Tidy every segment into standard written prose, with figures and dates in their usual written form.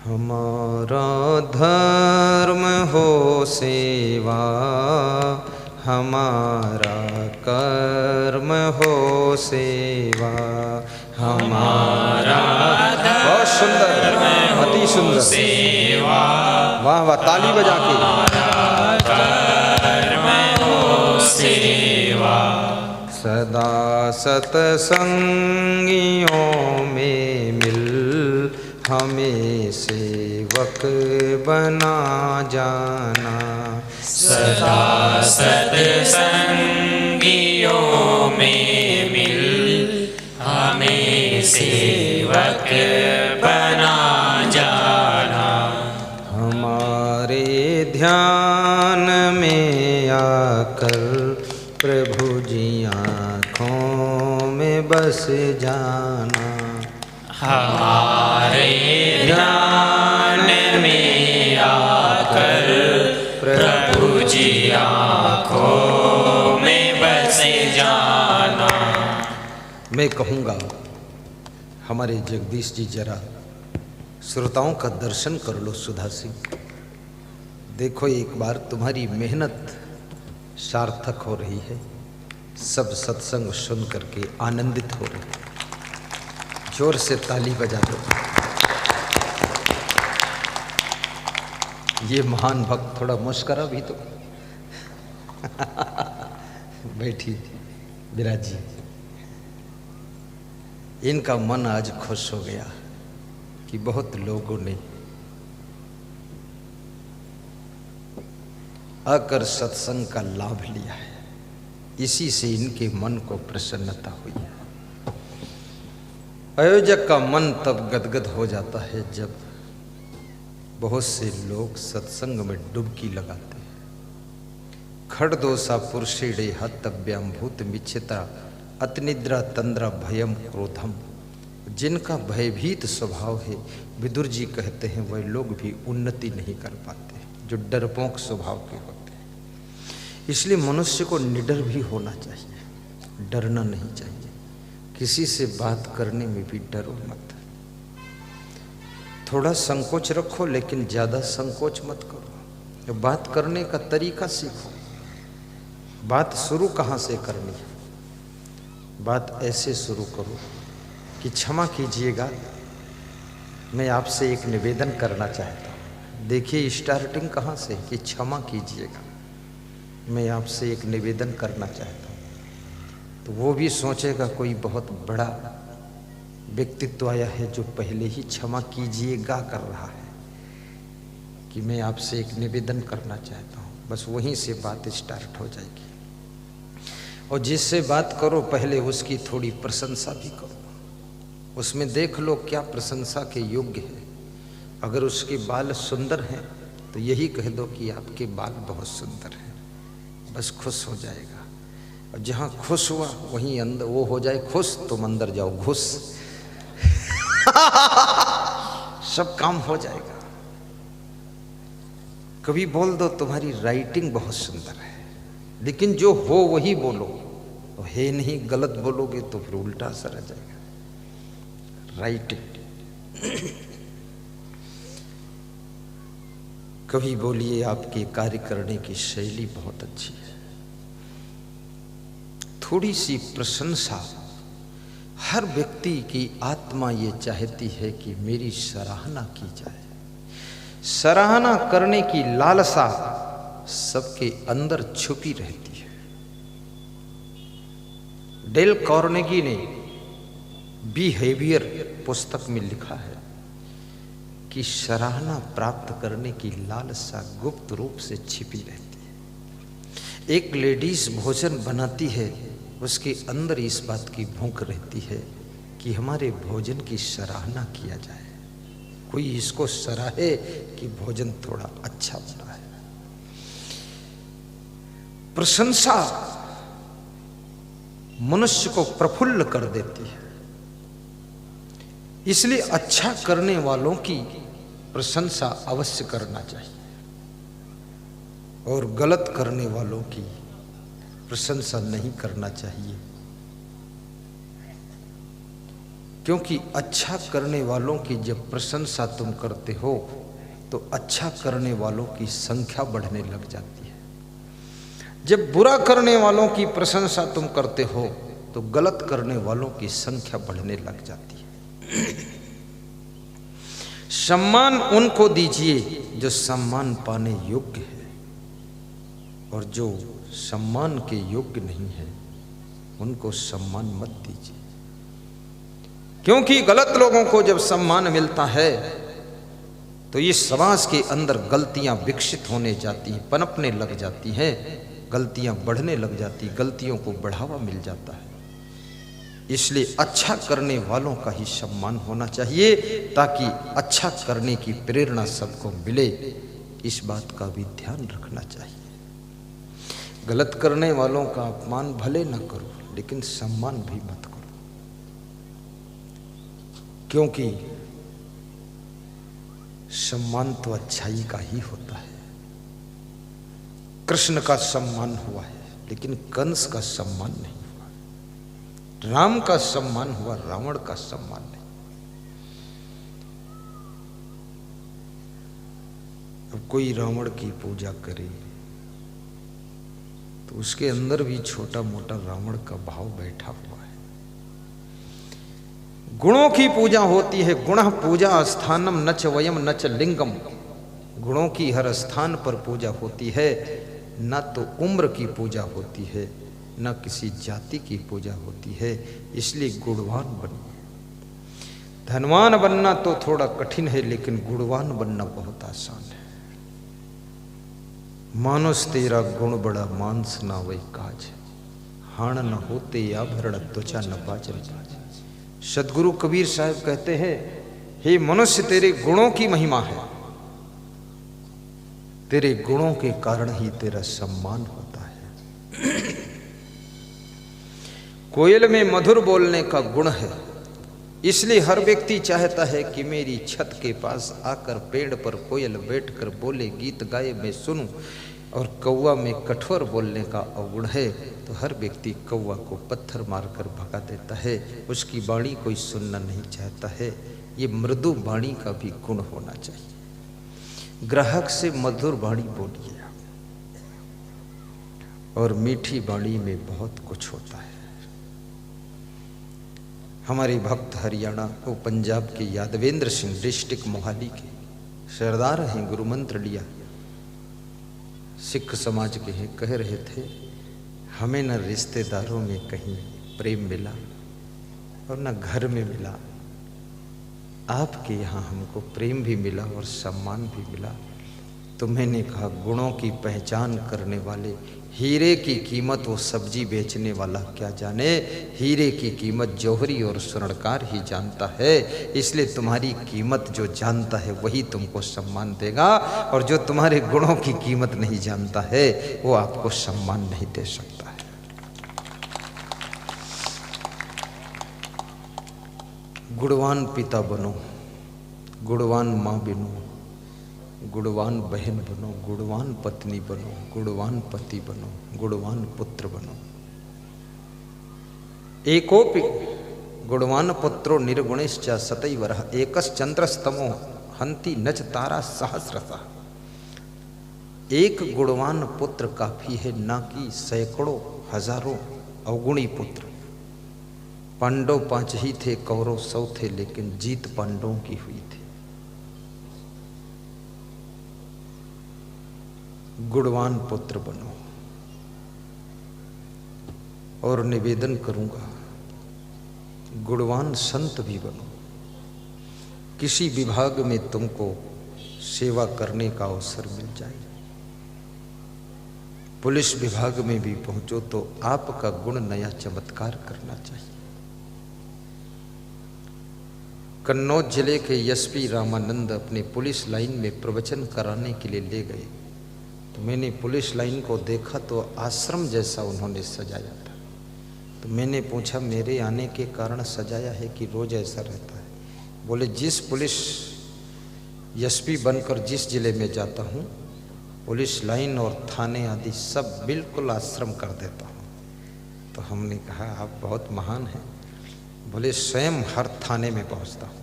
हमारा धर्म हो सेवा, हमारा कर्म हो सेवा, हमारा बहुत सुंदर, अति सुंदर सेवा। वाह वाह, ताली बजा के। कर्म हो सेवा, सदा सतसंगियों में मिल हमें सेवक बना जाना। सदा सत्संगियों में मिल हमें सेवक बना जाना। हमारे ध्यान में आकर प्रभु जी आँखों में बस जाना। हमारे ध्यान में आकर प्रभु जी आँखों में बस जाना। मैं कहूँगा हमारे जगदीश जी जरा श्रोताओं का दर्शन कर लो। सुधा सिंह, देखो एक बार तुम्हारी मेहनत सार्थक हो रही है। सब सत्संग सुन करके आनंदित हो रहे हैं। जोर से ताली बजा दो। ये महान भक्त थोड़ा मुस्करा भी तो। बैठी विराज जी, इनका मन आज खुश हो गया कि बहुत लोगों ने आकर सत्संग का लाभ लिया है। इसी से इनके मन को प्रसन्नता हुई है। आयोजक का मन तब गदगद हो जाता है जब बहुत से लोग सत्संग में डुबकी लगाते हैं। खड़दोषा पुरुषेड़े हतव्यम भूत मिच्छता अतनिद्रा तंद्रा भयम क्रोधम। जिनका भयभीत स्वभाव है, विदुर जी कहते हैं, वह लोग भी उन्नति नहीं कर पाते, जो डरपोक स्वभाव के होते हैं। इसलिए मनुष्य को निडर भी होना चाहिए, डरना नहीं चाहिए। किसी से बात करने में भी डरो मत। थोड़ा संकोच रखो, लेकिन ज़्यादा संकोच मत करो। बात करने का तरीका सीखो। बात शुरू कहाँ से करनी है? बात ऐसे शुरू करो कि क्षमा कीजिएगा, मैं आपसे एक निवेदन करना चाहता हूँ। देखिए स्टार्टिंग कहाँ से कि क्षमा कीजिएगा, मैं आपसे एक निवेदन करना चाहता हूँ। तो वो भी सोचेगा कोई बहुत बड़ा व्यक्तित्व आया है जो पहले ही क्षमा कीजिएगा कर रहा है कि मैं आपसे एक निवेदन करना चाहता हूँ। बस वहीं से बात स्टार्ट हो जाएगी। और जिससे बात करो पहले उसकी थोड़ी प्रशंसा भी करो। उसमें देख लो क्या प्रशंसा के योग्य है। अगर उसके बाल सुंदर हैं तो यही कह दो कि आपके बाल बहुत सुंदर हैं, बस खुश हो जाएगा। और जहाँ खुश हुआ वहीं अंदर वो हो जाए खुश, तुम अंदर जाओ घुस। सब काम हो जाएगा। कभी बोल दो तुम्हारी राइटिंग बहुत सुंदर है, लेकिन जो हो वही बोलो। तो है नहीं, गलत बोलोगे तो फिर उल्टा असर आ जाएगा। राइटिंग। कभी बोलिए आपके कार्य करने की शैली बहुत अच्छी है। थोड़ी सी प्रशंसा। हर व्यक्ति की आत्मा ये चाहती है कि मेरी सराहना की जाए। सराहना करने की लालसा सबके अंदर छुपी रहती है। डेल कार्नेगी ने बिहेवियर पुस्तक में लिखा है कि सराहना प्राप्त करने की लालसा गुप्त रूप से छिपी रहती है। एक लेडीज भोजन बनाती है, उसके अंदर इस बात की भूख रहती है कि हमारे भोजन की सराहना किया जाए, कोई इसको सराहे कि भोजन थोड़ा अच्छा बना है। प्रशंसा मनुष्य को प्रफुल्ल कर देती है। इसलिए अच्छा करने वालों की प्रशंसा अवश्य करना चाहिए और गलत करने वालों की प्रशंसा नहीं करना चाहिए। क्योंकि अच्छा करने वालों की जब प्रशंसा तुम करते हो तो अच्छा करने वालों की संख्या बढ़ने लग जाती है। जब बुरा करने वालों की प्रशंसा तुम करते हो तो गलत करने वालों की संख्या बढ़ने लग जाती है। सम्मान उनको दीजिए जो सम्मान पाने योग्य है, और जो सम्मान के योग्य नहीं है उनको सम्मान मत दीजिए। क्योंकि गलत लोगों को जब सम्मान मिलता है तो ये समाज के अंदर गलतियां विकसित होने जाती हैं, पनपने लग जाती हैं, गलतियां बढ़ने लग जाती, गलतियों को बढ़ावा मिल जाता है। इसलिए अच्छा करने वालों का ही सम्मान होना चाहिए ताकि अच्छा करने की प्रेरणा सबको मिले। इस बात का भी ध्यान रखना चाहिए। गलत करने वालों का अपमान भले न करो लेकिन सम्मान भी मत करो, क्योंकि सम्मान तो अच्छाई का ही होता है। कृष्ण का सम्मान हुआ है लेकिन कंस का सम्मान नहीं हुआ। राम का सम्मान हुआ, रावण का सम्मान नहीं। अब कोई रावण की पूजा करे तो उसके अंदर भी छोटा मोटा रावण का भाव बैठा हुआ है। गुणों की पूजा होती है। गुणः पूजा स्थानम न च वयम न च लिंगम। गुणों की हर स्थान पर पूजा होती है, न तो उम्र की पूजा होती है न किसी जाति की पूजा होती है। इसलिए गुणवान बनिए। धनवान बनना तो थोड़ा कठिन है लेकिन गुणवान बनना बहुत आसान है। मानुष तेरा गुण बड़ा मांस ना वही काज, हाण न होते आभरण त्वचा न बाजन बाज। सदगुरु कबीर साहब कहते हैं, हे मनुष्य तेरे गुणों की महिमा है, तेरे गुणों के कारण ही तेरा सम्मान होता है। कोयल में मधुर बोलने का गुण है, इसलिए हर व्यक्ति चाहता है कि मेरी छत के पास आकर पेड़ पर कोयल बैठकर बोले, गीत गाए, मैं सुनूं। और कौवा में कठोर बोलने का अवगुण है तो हर व्यक्ति कौवा को पत्थर मारकर भगा देता है, उसकी वाणी कोई सुनना नहीं चाहता है। ये मृदु वाणी का भी गुण होना चाहिए। ग्राहक से मधुर वाणी बोलिए, और मीठी वाणी में बहुत कुछ होता है। हमारे भक्त हरियाणा को पंजाब के यादवेंद्र सिंह डिस्ट्रिक्ट मोहाली के सरदार हैं, गुरु मंत्र लिया, सिख समाज के हैं, कह रहे थे हमें न रिश्तेदारों में कहीं प्रेम मिला और न घर में मिला, आपके यहाँ हमको प्रेम भी मिला और सम्मान भी मिला। तो मैंने कहा गुणों की पहचान करने वाले हीरे की कीमत वो सब्जी बेचने वाला क्या जाने, हीरे की कीमत जौहरी और स्वर्णकार ही जानता है। इसलिए तुम्हारी कीमत जो जानता है वही तुमको सम्मान देगा, और जो तुम्हारे गुणों की कीमत नहीं जानता है वो आपको सम्मान नहीं दे सकता है। गुणवान पिता बनो, गुणवान माँ बनो, गुणवान बहन बनो, गुणवान पत्नी बनो, गुणवान पति बनो, गुणवान पुत्र बनो। एकोपि गुणवान पुत्रो निर्गुणश्च सतैवरः, एकश्चंद्रस्तमो हन्ति नच तारा सहस्रशः। एक गुणवान पुत्र काफी है, ना कि सैकड़ों हजारों अवगुणी पुत्र। पांडव 5 ही थे, कौरव 100 थे, लेकिन जीत पांडवों की हुई थी। गुणवान पुत्र बनो। और निवेदन करूंगा गुणवान संत भी बनो। किसी विभाग में तुमको सेवा करने का अवसर मिल जाए, पुलिस विभाग में भी पहुंचो तो आपका गुण नया चमत्कार करना चाहिए। कन्नौज जिले के एसपी रामानंद अपने पुलिस लाइन में प्रवचन कराने के लिए ले गए, तो मैंने पुलिस लाइन को देखा तो आश्रम जैसा उन्होंने सजाया था। तो मैंने पूछा मेरे आने के कारण सजाया है कि रोज ऐसा रहता है? बोले जिस पुलिस एसपी बनकर जिस जिले में जाता हूँ, पुलिस लाइन और थाने आदि सब बिल्कुल आश्रम कर देता हूँ। तो हमने कहा आप बहुत महान हैं। बोले स्वयं हर थाने में पहुंचता हूँ,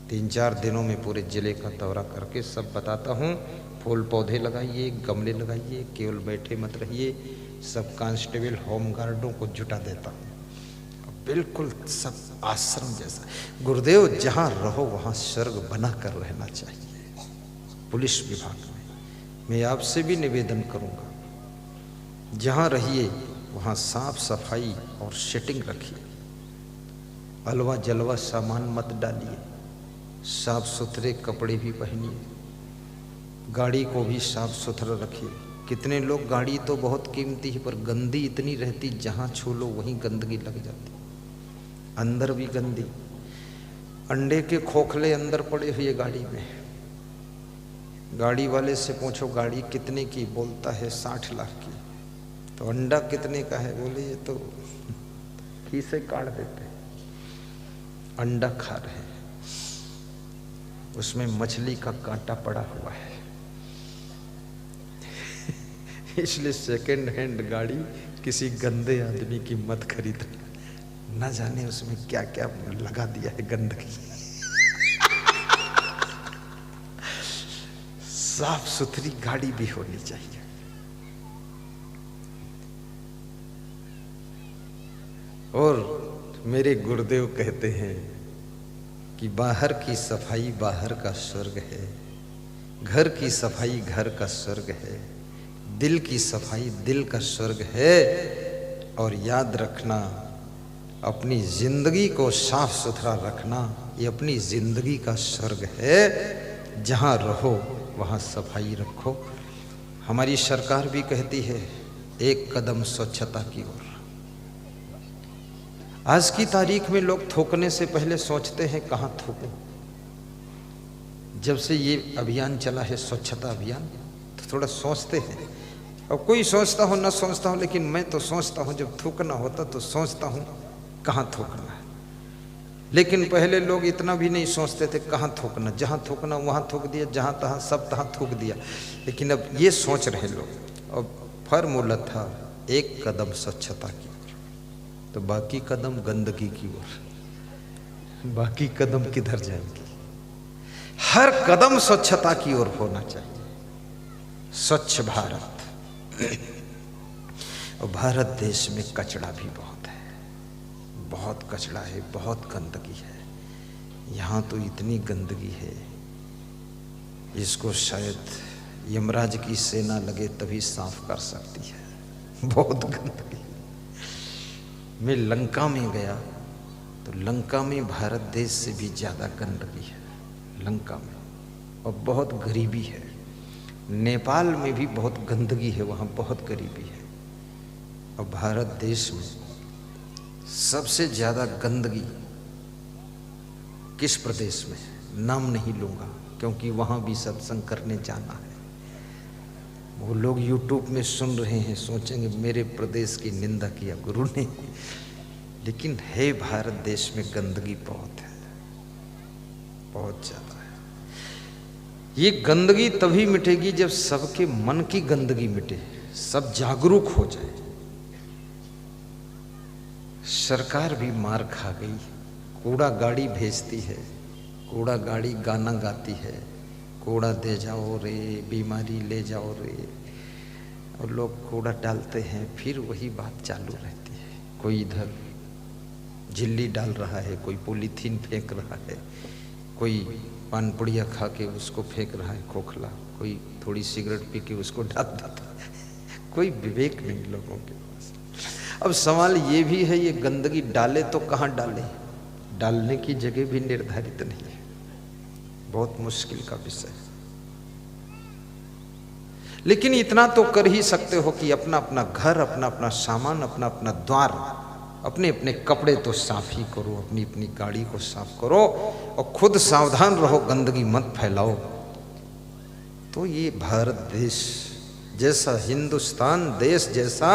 3-4 दिनों में पूरे जिले का दौरा करके सब बताता हूँ। फूल पौधे लगाइए, गमले लगाइए, केवल बैठे मत रहिए। सब कांस्टेबल होमगार्डों को जुटा देता हूँ, बिल्कुल सब आश्रम जैसा। गुरुदेव जहाँ रहो वहाँ स्वर्ग बना कर रहना चाहिए। पुलिस विभाग में मैं आपसे भी निवेदन करूँगा, जहाँ रहिए वहाँ साफ सफाई और सेटिंग रखिए। अलवा जलवा सामान मत डालिए, साफ सुथरे कपड़े भी पहनिए, गाड़ी को भी साफ सुथरा रखिए। कितने लोग, गाड़ी तो बहुत कीमती है पर गंदी इतनी रहती, जहाँ छू लो वहीं गंदगी लग जाती, अंदर भी गंदी। अंडे के खोखले अंदर पड़े हुए गाड़ी में। गाड़ी वाले से पूछो गाड़ी कितने की, बोलता है 60 लाख की। तो अंडा कितने का है, बोले ये तो खीसे काट देते। अंडा खा रहे हैं, उसमें मछली का कांटा पड़ा हुआ है। इसलिए सेकेंड हैंड गाड़ी किसी गंदे आदमी की मत खरीदना, न जाने उसमें क्या क्या लगा दिया है गंदगी। साफ सुथरी गाड़ी भी होनी चाहिए। और मेरे गुरुदेव कहते हैं कि बाहर की सफाई बाहर का स्वर्ग है, घर की सफाई घर का स्वर्ग है, दिल की सफाई दिल का स्वर्ग है। और याद रखना, अपनी जिंदगी को साफ सुथरा रखना, ये अपनी जिंदगी का स्वर्ग है। जहाँ रहो वहाँ सफाई रखो। हमारी सरकार भी कहती है एक कदम स्वच्छता की ओर। आज की तारीख में लोग थूकने से पहले सोचते हैं कहाँ थूकूं। जब से ये अभियान चला है स्वच्छता अभियान, तो थोड़ा सोचते हैं। और कोई सोचता हो ना सोचता हो, लेकिन मैं तो सोचता हूँ जब थूकना होता तो सोचता हूँ कहाँ थूकना है। लेकिन पहले लोग इतना भी नहीं सोचते थे कहाँ थूकना, जहाँ थूकना वहाँ थूक दिया, जहाँ तहाँ सब तहाँ थूक दिया। लेकिन अब ये सोच रहे लोग। और फॉर्मूला था एक कदम स्वच्छता की ओर, तो बाकी कदम गंदगी की ओर। बाकी कदम किधर जाएंगे? हर कदम स्वच्छता की ओर होना चाहिए। स्वच्छ भारत। और भारत देश में कचरा भी बहुत है, बहुत कचरा है, बहुत गंदगी है। यहाँ तो इतनी गंदगी है, इसको शायद यमराज की सेना लगे तभी साफ कर सकती है। बहुत गंदगी। मैं लंका में गया तो लंका में भारत देश से भी ज़्यादा गंदगी है लंका में, और बहुत गरीबी है। नेपाल में भी बहुत गंदगी है, वहाँ बहुत गरीबी है। और भारत देश में सबसे ज़्यादा गंदगी किस प्रदेश में? नाम नहीं लूँगा क्योंकि वहाँ भी सत्संग करने जाना है। वो लोग YouTube में सुन रहे हैं, सोचेंगे मेरे प्रदेश की निंदा किया गुरु ने। लेकिन है भारत देश में गंदगी बहुत है, बहुत ज़्यादा है। ये गंदगी तभी मिटेगी जब सबके मन की गंदगी मिटे, सब जागरूक हो जाए। सरकार भी मार खा गई, कूड़ा गाड़ी भेजती है, कूड़ा गाड़ी गाना गाती है, कूड़ा दे जाओ रे, बीमारी ले जाओ रे, और लोग कूड़ा डालते हैं, फिर वही बात चालू रहती है। कोई इधर झिल्ली डाल रहा है, कोई पॉलीथीन फेंक रहा है, कोई पान पुड़िया खा के उसको फेंक रहा है खोखला, कोई थोड़ी सिगरेट पी के उसको डाल देता है। कोई विवेक नहीं लोगों के पास। अब सवाल ये भी है, ये गंदगी डाले तो कहाँ डाले? डालने की जगह भी निर्धारित नहीं है, बहुत मुश्किल का विषय है। लेकिन इतना तो कर ही सकते हो कि अपना अपना घर, अपना अपना सामान, अपना अपना द्वार, अपने अपने कपड़े तो साफ ही करो, अपनी अपनी गाड़ी को साफ करो, और खुद सावधान रहो, गंदगी मत फैलाओ। तो ये भारत देश जैसा, हिंदुस्तान देश जैसा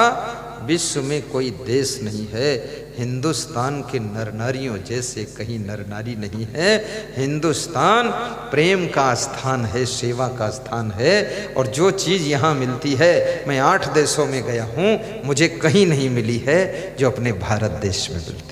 विश्व में कोई देश नहीं है। हिंदुस्तान के नर नारियों जैसे कहीं नर नारी नहीं है। हिंदुस्तान प्रेम का स्थान है, सेवा का स्थान है। और जो चीज़ यहाँ मिलती है, मैं 8 देशों में गया हूँ, मुझे कहीं नहीं मिली है जो अपने भारत देश में मिलती है।